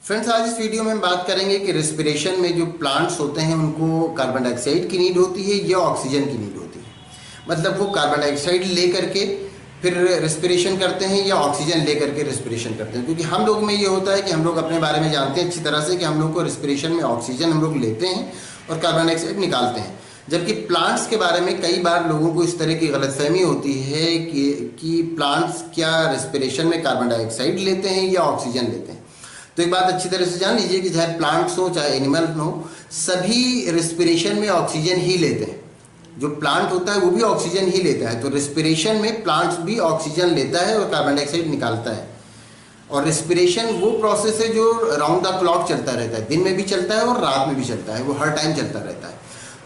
Friends, आज इस video में हम बात करेंगे कि रेस्पिरेशन में जो प्लांट्स होते हैं उनको कार्बन डाइऑक्साइड की नीड होती है या ऑक्सीजन की नीड होती है। मतलब वो कार्बन डाइऑक्साइड ले करके फिर रेस्पिरेशन करते हैं या ऑक्सीजन ले करके रेस्पिरेशन करते हैं। क्योंकि हम लोग में ये होता है कि हम लोग अपने बारे में जानते हैं अच्छी तरह से कि हम लोग को रेस्पिरेशन में ऑक्सीजन हम लोग लेते हैं और कार्बन डाइऑक्साइड निकालते हैं। जबकि प्लांट्स के बारे में कई बार लोगों को इस तरह की गलतफहमी होती है कि प्लांट्स क्या रेस्पिरेशन में कार्बन डाइऑक्साइड लेते हैं या ऑक्सीजन लेते हैं। तो एक बात अच्छी तरह से जान लीजिए कि चाहे प्लांट्स हो चाहे एनिमल हो, सभी रेस्पिरेशन में ऑक्सीजन ही लेते हैं। जो प्लांट होता है वो भी ऑक्सीजन ही लेता है। तो रेस्पिरेशन में प्लांट्स भी ऑक्सीजन लेता है और कार्बन डाइऑक्साइड निकालता है। और रेस्पिरेशन वो प्रोसेस है जो राउंड द क्लॉक चलता रहता है, दिन में भी चलता है और रात में भी चलता है, वो हर टाइम चलता रहता है।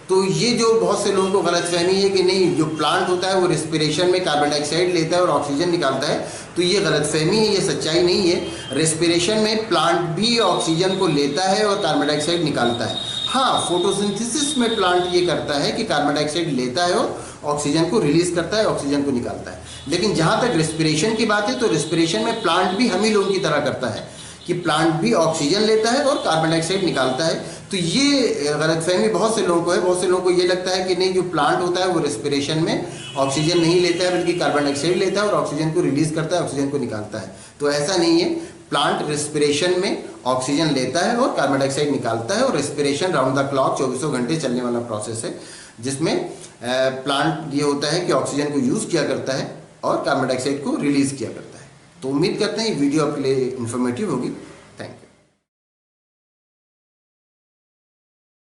तो ये जो बहुत से लोगों को गलतफहमी है कि नहीं, जो प्लांट होता है वो रेस्पिरेशन में कार्बन डाइऑक्साइड लेता है और ऑक्सीजन निकालता है, तो ये गलतफहमी है, ये सच्चाई नहीं है। रेस्पिरेशन में प्लांट भी ऑक्सीजन को लेता है और कार्बन डाइऑक्साइड निकालता है। हाँ, फोटोसिंथेसिस में प्लांट ये करता है कि कार्बन डाइऑक्साइड लेता है और ऑक्सीजन को रिलीज करता है, ऑक्सीजन को निकालता है। लेकिन जहाँ तक रेस्पिरेशन की बात है तो रेस्पिरेशन में प्लांट भी हम ही लोगों की तरह करता है कि प्लांट भी ऑक्सीजन लेता है और कार्बन डाइऑक्साइड निकालता है। तो ये गलतफहमी बहुत से लोगों को है। बहुत से लोगों को ये लगता है कि नहीं, जो प्लांट होता है वो रेस्पिरेशन में ऑक्सीजन नहीं लेता है बल्कि कार्बन डाइऑक्साइड लेता है और ऑक्सीजन को रिलीज करता है, ऑक्सीजन को निकालता है। तो ऐसा नहीं है। प्लांट रेस्पिरेशन में ऑक्सीजन लेता है और कार्बन डाइऑक्साइड निकालता है। और रेस्पिरेशन राउंड द क्लॉक 24 घंटे चलने वाला प्रोसेस है, जिसमें प्लांट ये होता है कि ऑक्सीजन को यूज़ किया करता है और कार्बन डाइऑक्साइड को रिलीज किया करता है। तो उम्मीद करते हैं ये वीडियो आपके लिए इन्फॉर्मेटिव होगी।